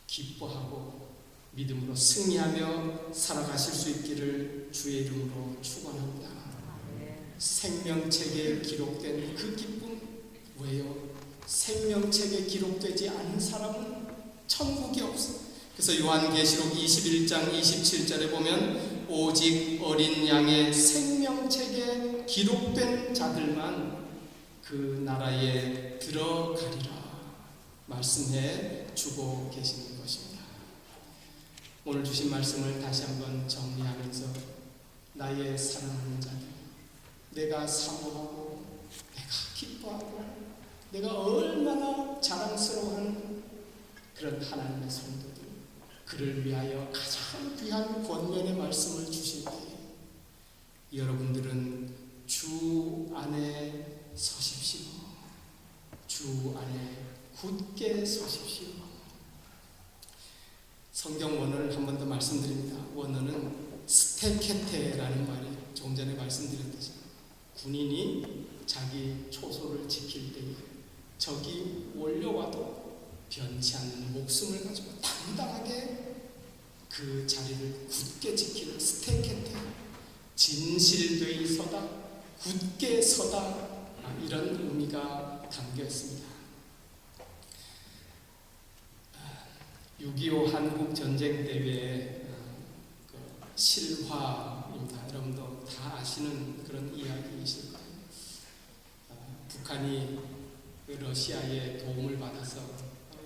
기뻐하고 믿음으로 승리하며 살아가실 수 있기를 주의 이름으로 축원합니다. 생명책에 기록된 그 기쁨, 왜요? 생명책에 기록되지 않은 사람은 천국이 없어요. 그래서 요한계시록 21장 27절에 보면 오직 어린 양의 생명책에 기록된 자들만 그 나라에 들어가리라 말씀해 주고 계시는 것입니다. 오늘 주신 말씀을 다시 한번 정리하면서 나의 사랑하는 자들, 내가 사모하고 내가 기뻐하고 내가 얼마나 자랑스러워하는 그런 하나님의 성도들, 그를 위하여 가장 귀한 권면의 말씀을 주실 때 여러분들은 주 안에 서십시오. 주 안에 굳게 서십시오. 성경 원어를 한 번 더 말씀드립니다. 원어는 스테케테라는 말이 조금 전에 말씀드렸듯이 군인이 자기 초소를 지킬 때에 적이 몰려와도 변치 않는 목숨을 가지고 당당하게 그 자리를 굳게 지키는 스테케테, 진실되이 서다, 굳게 서다, 이런 의미가 담겨 있습니다. 6.25 한국 전쟁 때의 실화입니다. 여러분도 다 아시는 그런 이야기이실 거예요. 북한이 러시아의 도움을 받아서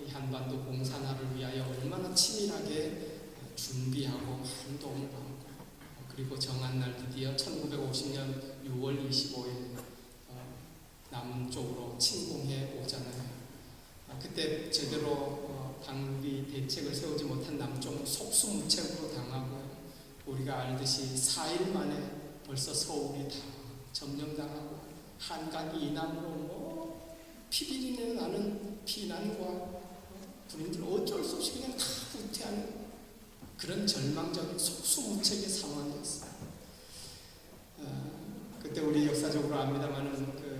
이 한반도 공산화를 위하여 얼마나 치밀하게 준비하고 많은 도움을 받고, 그리고 정한 날 드디어 1950년 6월 25일 남은 쪽으로 침공해 오잖아요. 그때 제대로 방비 대책을 세우지 못한 남쪽은 속수무책으로 당하고요. 우리가 알듯이 4일 만에 벌써 서울이 다 점령당하고 한강 이남으로 피비린내 나는 피난과 군인들 어쩔 수 없이 그냥 다 후퇴하는 그런 절망적인 속수무책의 상황이었어요. 그때 우리 역사적으로 압니다마는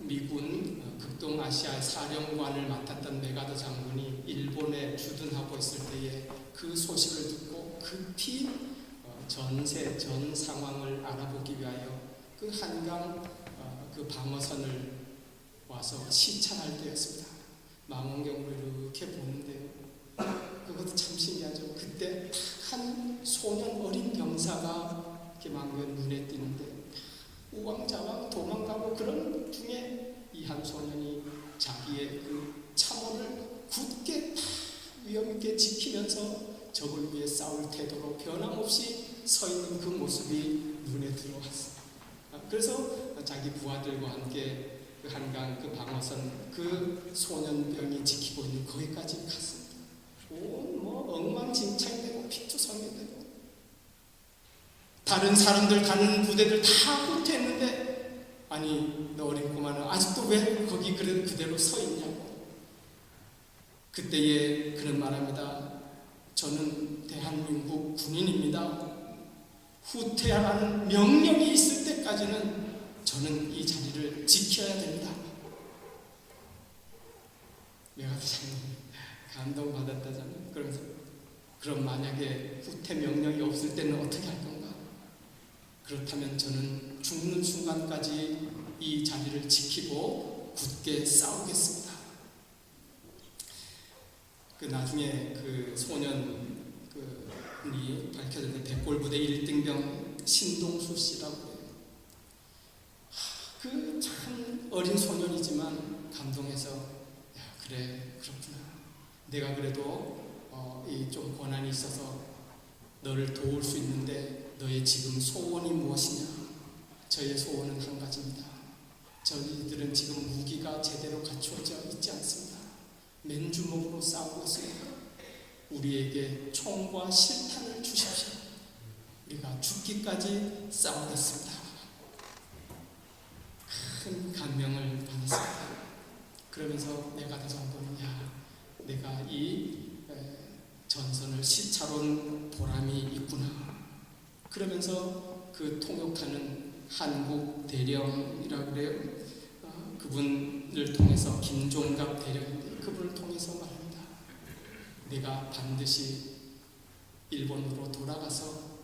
미군 극동아시아 사령관을 맡았던 메가더 장군이 일본에 주둔하고 있을 때에 그 소식을 듣고 급히 전세 전 상황을 알아보기 위하여 그 한강 그 방어선을 와서 시찰할 때였습니다. 망원경으로 이렇게 보는데요, 그것도 참 신기하죠. 그때 한 소년 어린 병사가 이렇게 막 눈에 띄는데 우왕좌왕 도망가고 그런 중에 이 한 소년이 자기의 그 참호를 굳게 위험 있게 지키면서 적을 위해 싸울 태도로 변함없이 서 있는 그 모습이 눈에 들어왔어요. 그래서 자기 부하들과 함께 그 한강 그 방어선 그 소년병이 지키고 있는 거기까지 갔습니다. 뭐 엉망진창되고 피투성이되고 다른 사람들 가는 부대들 다 후퇴했는데 아니 너 어린 꼬마는 아직도 왜 거기 그대로 서 있냐고. 그때에 그는 말합니다. 저는 대한민국 군인입니다. 후퇴하라는 명령이 있을 때까지는 저는 이 자리를 지켜야 됩니다. 메가드장님 감동받았다잖아요. 그러면서 그럼 만약에 후퇴 명령이 없을 때는 어떻게 할 건가? 그렇다면 저는 죽는 순간까지 이 자리를 지키고 굳게 싸우겠습니다. 그 나중에 그 소년 그분이 밝혀졌는데 백골부대 1등병 신동수 씨라고 해요. 그 참 어린 소년이지만 감동해서 야 그래 그렇구나. 내가 그래도 좀 권한이 있어서 너를 도울 수 있는데 너의 지금 소원이 무엇이냐? 저의 소원은 한 가지입니다. 저희들은 지금 무기가 제대로 갖추어져 있지 않습니다. 맨주먹으로 싸우고 있으니까 우리에게 총과 실탄을 주십시오. 우리가 죽기까지 싸우겠습니다. 큰 감명을 받았습니다. 그러면서 메가드장군은 야 내가 이 전선을 시찰온 보람이 있구나. 그러면서 그 통역하는 한국 대령이라고 그래요. 그분을 통해서 김종갑 대령인데 그분을 통해서 말합니다. 내가 반드시 일본으로 돌아가서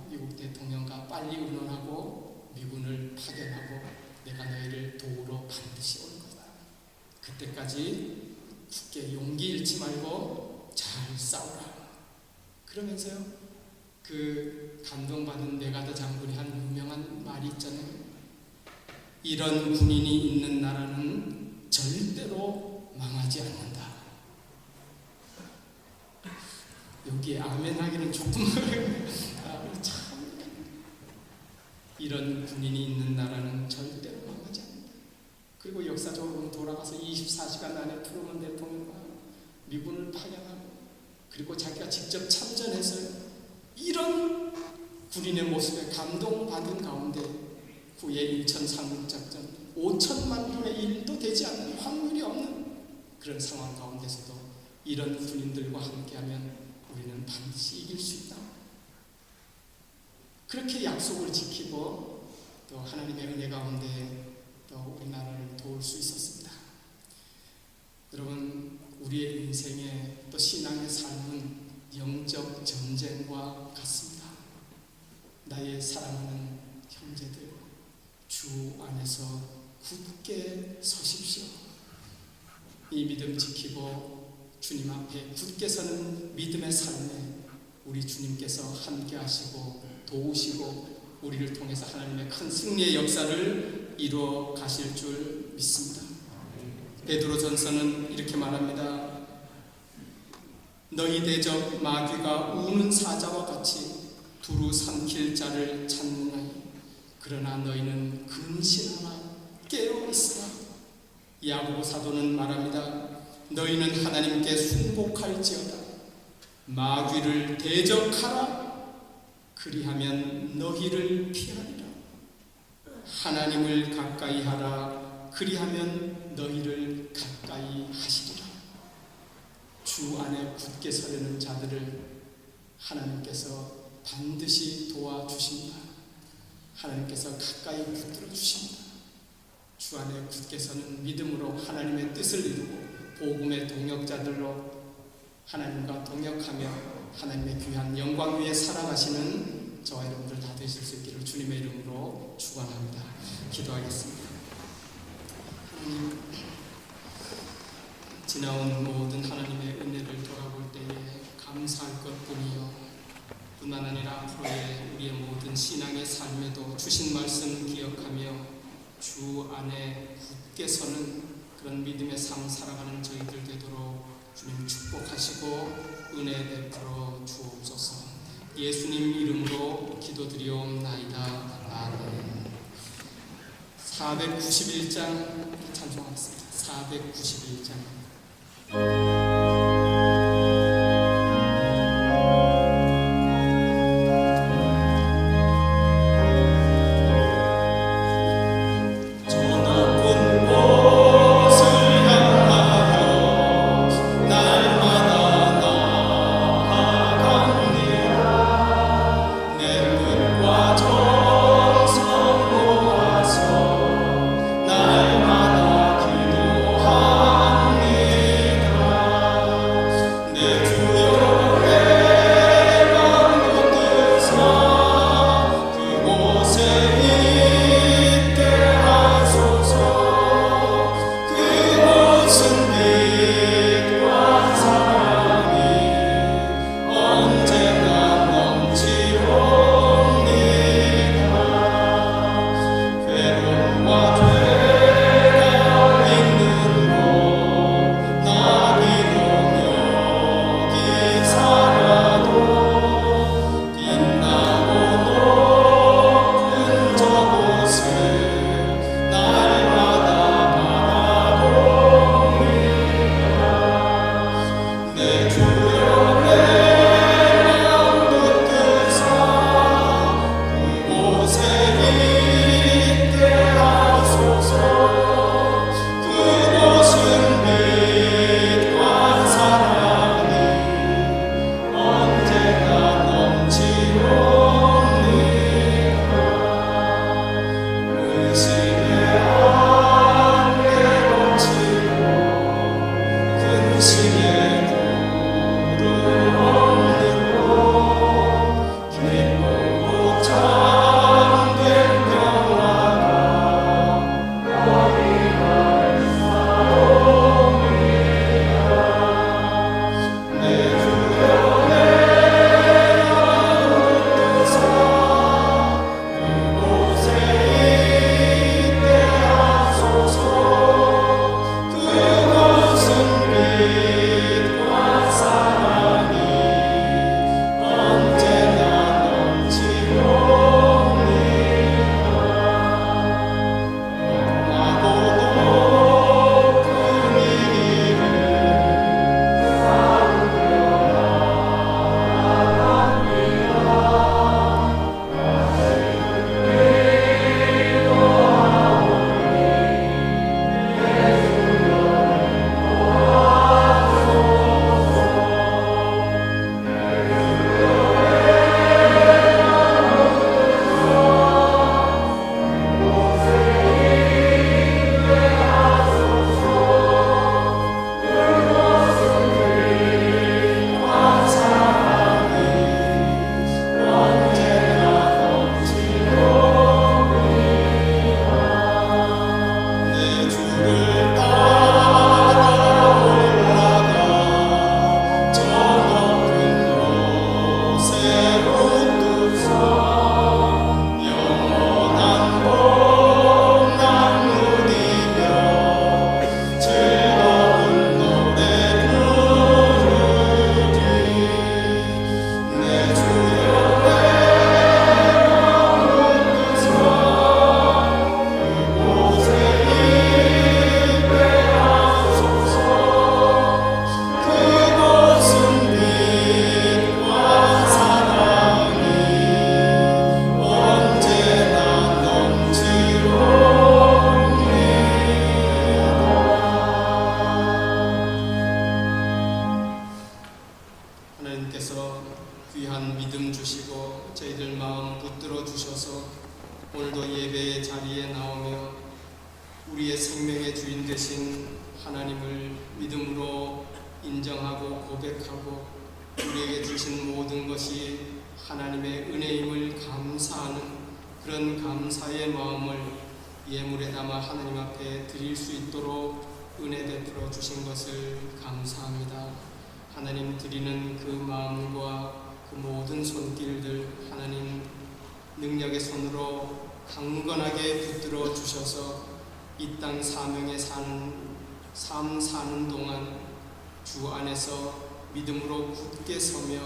미국 대통령과 빨리 의논하고 미군을 파견하고 내가 너희를 도우러 반드시 올 거다. 그때까지 굳게 용기 잃지 말고 잘 싸우라. 그러면서요 그 감동받은 메가드 장군이 한 유명한 말이 있잖아요. 이런 군인이 있는 나라는 절대로 망하지 않는다. 여기에 아멘 하기는 조금 참 이런 군인이 있는 나라는 절대로 망하지 않는다. 그리고 역사적으로 돌아가서 24시간 안에 트루먼 대통령과 미군을 파견하고 그리고 자기가 직접 참전해서 이런 군인의 모습에 감동받은 가운데 후에 인천 상륙작전 5천만 분의 1도 되지 않는 확률이 없는 그런 상황 가운데서도 이런 군인들과 함께하면 우리는 반드시 이길 수 있다. 그렇게 약속을 지키고 또 하나님의 은혜 가운데 또 우리나라를 도울 수 있었습니다. 여러분 우리의 인생의 또 신앙의 삶은 영적 전쟁과 같습니다. 나의 사랑하는 형제들 주 안에서 굳게 서십시오. 이 믿음 지키고 주님 앞에 굳게 서는 믿음의 삶에 우리 주님께서 함께 하시고 도우시고 우리를 통해서 하나님의 큰 승리의 역사를 이루어 가실 줄 믿습니다. 베드로전서는 이렇게 말합니다. 너희 대적 마귀가 우는 사자와 같이 두루 삼킬 자를 찾느니라. 그러나 너희는 근신하라 깨어 있으라. 야고보 사도는 말합니다. 너희는 하나님께 순복할지어다. 마귀를 대적하라. 그리하면 너희를 피하리라. 하나님을 가까이 하라. 그리하면 너희를 가까이 하시리라. 주 안에 굳게 서려는 자들을 하나님께서 반드시 도와주십니다. 하나님께서 가까이 붙들어 주십니다. 주 안에 굳게 서는 믿음으로 하나님의 뜻을 이루고 복음의 동역자들로 하나님과 동역하며 하나님의 귀한 영광 위에 살아가시는 저와 여러분들 다 되실 수 있기를 주님의 이름으로 축원합니다. 기도하겠습니다. 하나님, 지나온 모든 하나님의 은혜를 돌아볼 때에 감사할 것뿐이요 뿐만 아니라 앞으로의 우리의 모든 신앙의 삶에도 주신 말씀 기억하며 주 안에 굳게 서는 그런 믿음의 삶 살아가는 저희들 되도록 주님 축복하시고 은혜 베풀어 주옵소서. 예수님 이름으로 기도드리옵나이다. 아멘. 491장 찬송하겠습니다. 491장. 귀한 믿음 주시고 저희들 마음 붙들어 주셔서 오늘도 예배의 자리에 나오며 우리의 생명의 주인 되신 하나님을 믿음으로 인정하고 고백하고 우리에게 주신 모든 것이 하나님의 은혜임을 감사하는 그런 감사의 마음을 예물에 담아 하나님 앞에 드릴 수 있도록 은혜 베풀어 주신 것을 감사합니다. 하나님 드리는 그 마음과 그 모든 손길들 하나님 능력의 손으로 강건하게 붙들어 주셔서 이 땅 사명에 삶 사는 동안 주 안에서 믿음으로 굳게 서며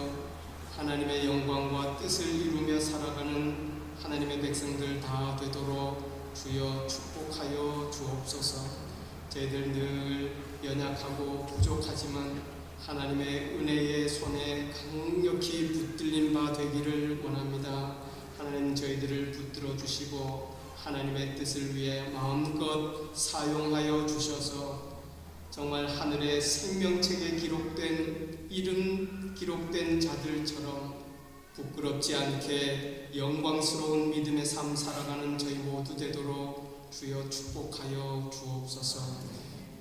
하나님의 영광과 뜻을 이루며 살아가는 하나님의 백성들 다 되도록 주여 축복하여 주옵소서. 저희들 늘 연약하고 부족하지만 하나님의 은혜의 손에 강력히 붙들린 바 되기를 원합니다. 하나님 저희들을 붙들어 주시고 하나님의 뜻을 위해 마음껏 사용하여 주셔서 정말 하늘의 생명책에 기록된 이름 기록된 자들처럼 부끄럽지 않게 영광스러운 믿음의 삶 살아가는 저희 모두 되도록 주여 축복하여 주옵소서.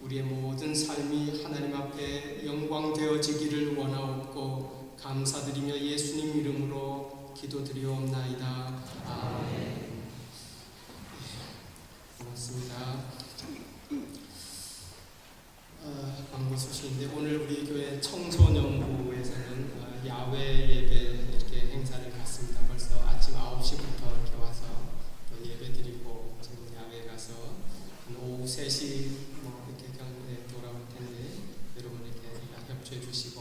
우리의 모든 삶이 하나님 앞에 영광 되어지기를 원하옵고 감사드리며 예수님 이름으로 기도드리옵나이다. 아멘. 고맙습니다. 광고 소식인데 오늘 우리 교회 청소년부에서는 야외 예배 이렇게 행사를 갖습니다. 벌써 아침 9시부터 이렇게 와서 또 예배 드리고 지금 야외 가서 오후 3시 이렇게 경에 돌아올 텐데 여러분 이렇게 협조해 주시고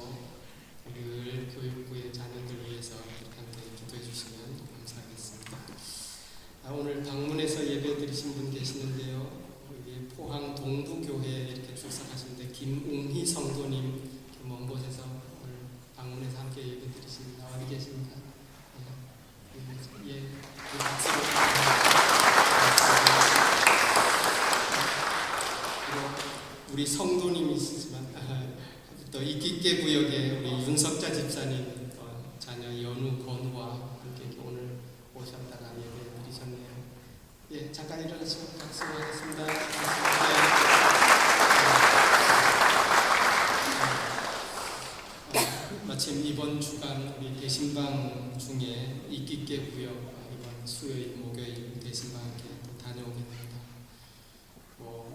늘 교육부의 자녀들 위해서 이렇게 함께 기도해 주시면 감사하겠습니다. 오늘 방문해서 예배 드리신 분 계시는데요. 여기 포항 동부교회에 이렇게 출석하시는데 김웅희 성도님 먼 곳에서 오늘 방문해서 함께 예배 드리십니다. 어디 계십니까? 예, 박수로. 그리고 우리 성도님이시지만 또 이깃계 구역에 우리 윤석자 집사님 자녀 연우 건우와 함께 오늘 오셨다가 예배 드리셨네요. 예, 잠깐 일어나시고 박수하겠습니다. 마침 이번 주간 우리 대신방 중에 이깃계 구역 이번 수요일 목요일 대신방 함께 또 다녀오게 됩니다.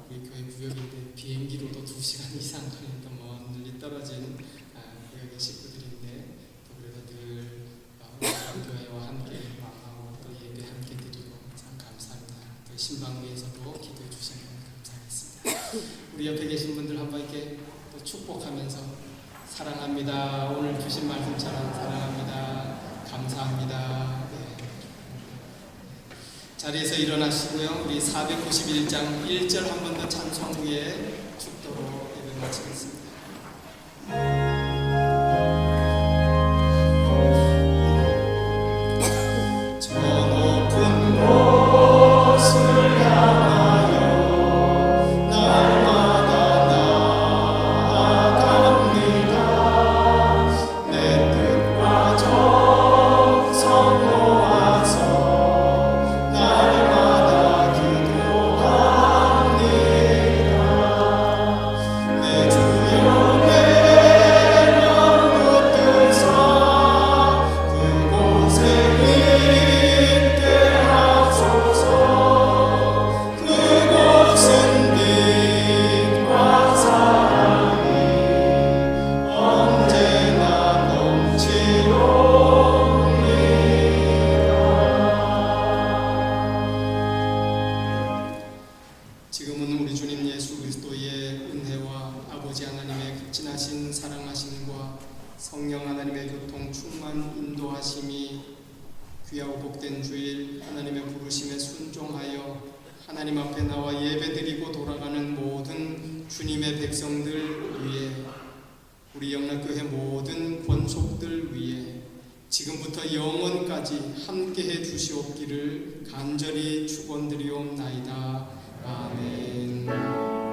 우리 교회 구역인데 비행기로도 2시간 이상 걸리니까 멀리 떨어진 구역의 식구들인데 또 그래도 늘 교회와 함께 마음하고 또 예배 함께 드리고 참 감사합니다. 또 신방 위에서도 기도해 주시면 감사하겠습니다. 우리 옆에 계신 분들 한번 이렇게 또 축복하면서 사랑합니다. 오늘 주신 말씀처럼 사랑합니다. 감사합니다. 네. 자리에서 일어나시고요. 우리 491장 1절 한 번 더 찬송 후에 축도로 예배 마치겠습니다. 지금은 우리 주님 예수 그리스도의 은혜와 아버지 하나님의 극진하신 사랑하심과 성령 하나님의 교통 충만 인도하심이 귀하고 복된 주일 하나님의 부르심에 순종하여 하나님 앞에 나와 예배드리고 돌아가는 모든 주님의 백성들 위해 우리 영락교회 모든 권속들 위해 지금부터 영원까지 함께해 주시옵기를 간절히 축원드리옵나이다. 아멘.